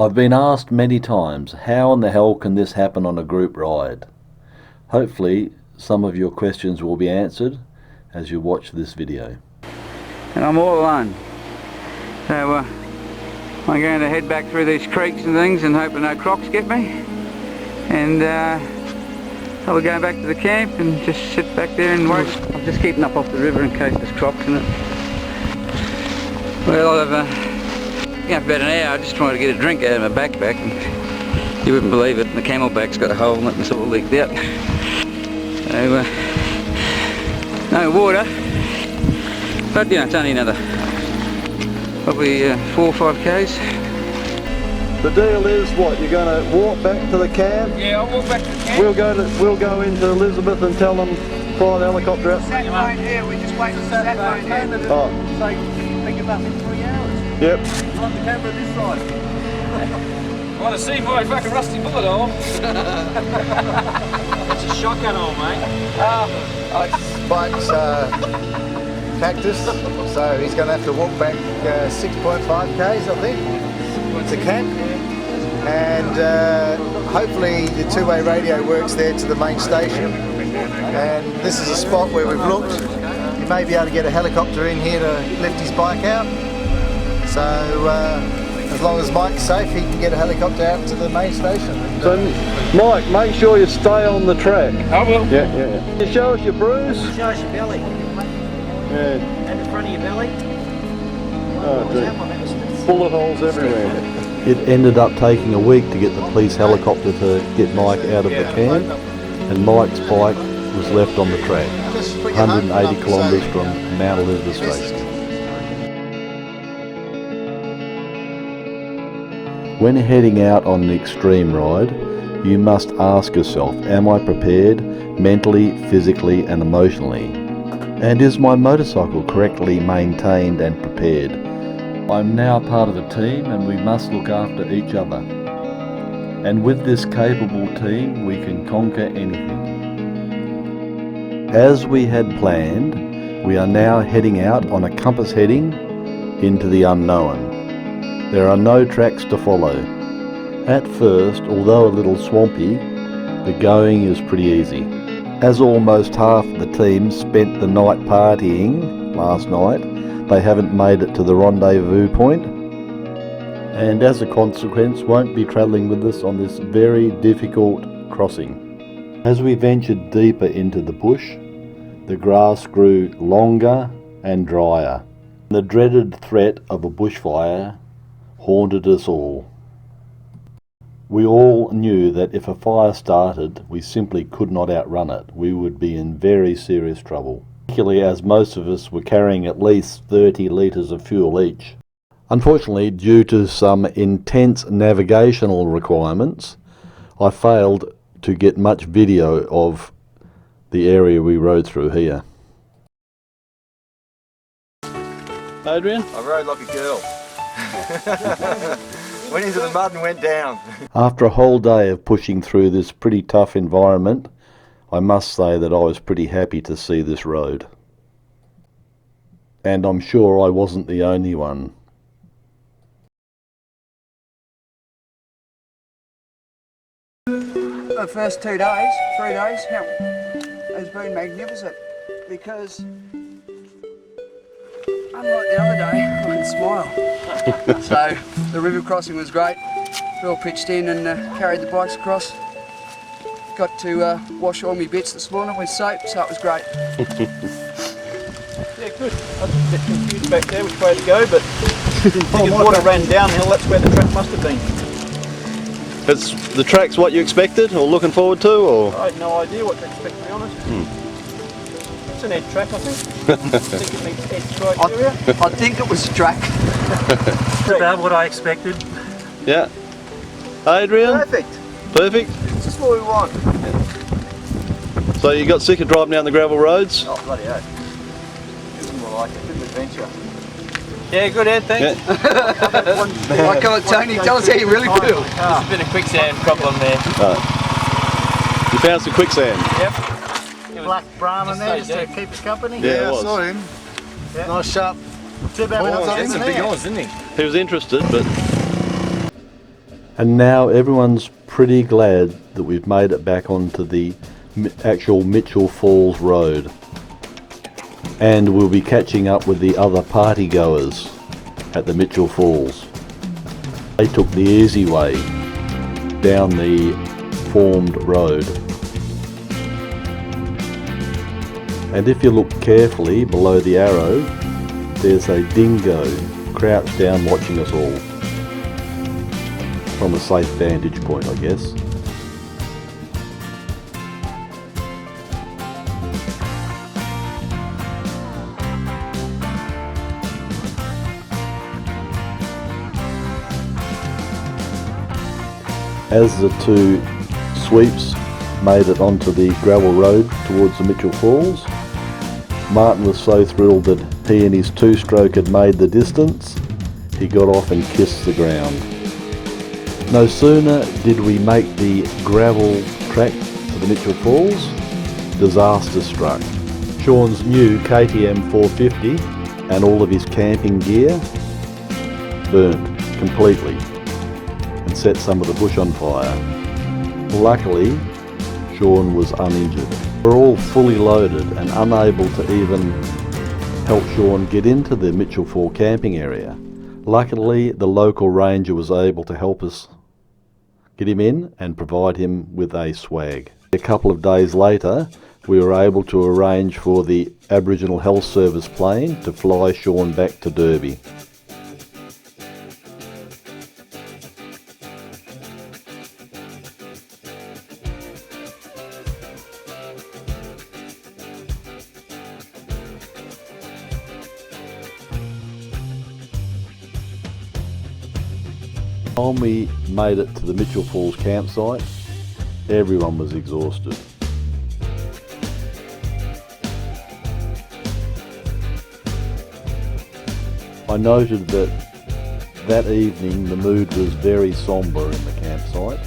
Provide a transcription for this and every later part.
I've been asked many times, how in the hell can this happen on a group ride? Hopefully some of your questions will be answered as you watch this video. And I'm all alone. So I'm going to head back through these creeks and things and hoping no crocs get me. And I'll be going back to the camp and just sit back there and wait. I'm just keeping up off the river in case there's crocs in it. Well, I've for about an hour just trying to get a drink out of my backpack, and you wouldn't believe it, the camelback's got a hole in it and it's all leaked out. So, no water, but you know, it's only another probably 4 or 5 k's. The deal is what, you're going to walk back to the camp? Yeah, I'll walk back to the camp. We'll go into Elizabeth and tell them fly the helicopter out. That phone here, we're just waiting for that phone here. Oh. So pick it up in 3 hours. Yep. On the camera this side. Want to see my fucking rusty bullet hole? That's a shotgun hole, mate. Spike's cactus, so he's going to have to walk back 6.5 k's, I think, to camp. And hopefully the two-way radio works there to the main station. And this is a spot where we've looked. You may be able to get a helicopter in here to lift his bike out. So as long as Mike's safe, he can get a helicopter out to the main station. So Mike, make sure you stay on the track. I will. Yeah. Can you show us your bruise? Show us your belly. Yeah. And the front of your belly. Oh, dear. Bullet holes everywhere. It ended up taking a week to get the police helicopter to get Mike out of the camp, and Mike's bike was left on the track, 180 kilometres from Mount Elizabeth Station. When heading out on an extreme ride, you must ask yourself, am I prepared mentally, physically and emotionally? And is my motorcycle correctly maintained and prepared? I'm now part of the team and we must look after each other. And with this capable team, we can conquer anything. As we had planned, we are now heading out on a compass heading into the unknown. There are no tracks to follow. At first, although a little swampy, the going is pretty easy. As almost half the team spent the night partying last night, they haven't made it to the rendezvous point, and as a consequence won't be travelling with us on this very difficult crossing. As we ventured deeper into the bush, the grass grew longer and drier. The dreaded threat of a bushfire haunted us all. We all knew that if a fire started, we simply could not outrun it. We would be in very serious trouble, particularly as most of us were carrying at least 30 litres of fuel each. Unfortunately, due to some intense navigational requirements, I failed to get much video of the area we rode through here. Adrian? I rode like a girl. Went into the mud and went down. After a whole day of pushing through this pretty tough environment, I must say that I was pretty happy to see this road. And I'm sure I wasn't the only one. The first 2 days, 3 days, has been magnificent because unlike the other day, I can smile. So the river crossing was great. We all pitched in and carried the bikes across. Got to wash all my bits this morning with soap, so it was great. Yeah, good. I was a bit confused back there which way to go, but the water ran downhill, that's where the track must have been. It's the track's what you expected or looking forward to, or? I had no idea what to expect, to be honest. It's an Ed track, I think. I think it meets Ed's criteria. I think it was a track. It's about what I expected. Yeah. Adrian? Perfect. Perfect? This is what we want. So you got sick of driving down the gravel roads? Oh, bloody hell. This is more like a good adventure. Yeah, good Ed, thanks. Like Tony, tell us how you really feel. There's a bit of quicksand problem there. You found some quicksand? Yep. Black Brahman there just to keep us company. Yeah, it was. I saw him. Yeah. Nice sharp. Too bad That's a big horse, isn't he? He was interested, but And now everyone's pretty glad that we've made it back onto the actual Mitchell Falls Road. And we'll be catching up with the other party goers at the Mitchell Falls. They took the easy way down the formed road. And if you look carefully below the arrow, there's a dingo crouched down watching us all. From a safe vantage point, I guess. As the two sweeps made it onto the gravel road towards the Mitchell Falls, Martin was so thrilled that he and his two-stroke had made the distance, he got off and kissed the ground. No sooner did we make the gravel track to the Mitchell Falls, disaster struck. Sean's new KTM 450 and all of his camping gear burnt completely and set some of the bush on fire. Luckily, Sean was uninjured. We're all fully loaded and unable to even help Sean get into the Mitchell Falls camping area. Luckily, the local ranger was able to help us get him in and provide him with a swag. A couple of days later, we were able to arrange for the Aboriginal Health Service plane to fly Sean back to Derby. When we made it to the Mitchell Falls campsite, everyone was exhausted. I noted that evening the mood was very sombre in the campsite.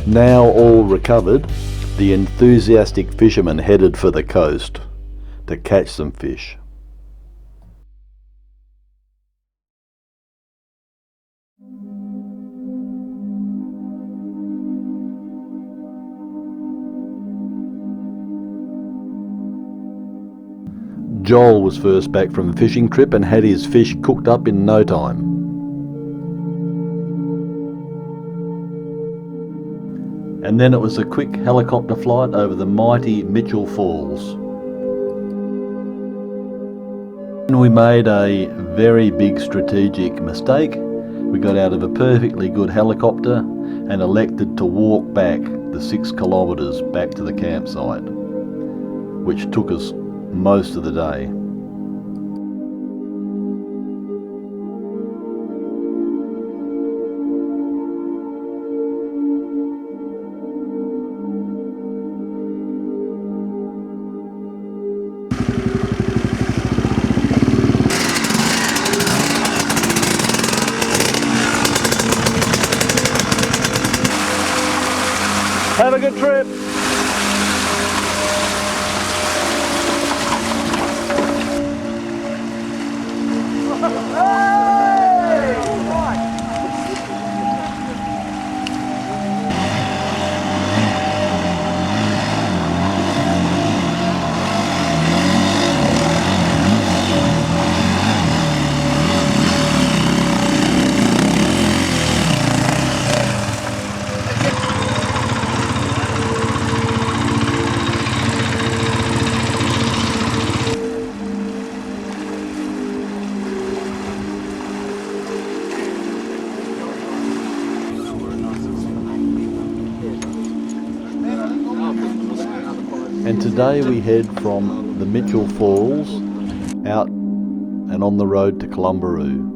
Now all recovered, the enthusiastic fishermen headed for the coast to catch some fish. Joel was first back from a fishing trip and had his fish cooked up in no time. And then it was a quick helicopter flight over the mighty Mitchell Falls. And we made a very big strategic mistake. We got out of a perfectly good helicopter and elected to walk back the 6 kilometres back to the campsite, which took us most of the day. Have a good trip. And today we head from the Mitchell Falls out and on the road to Columbaroo.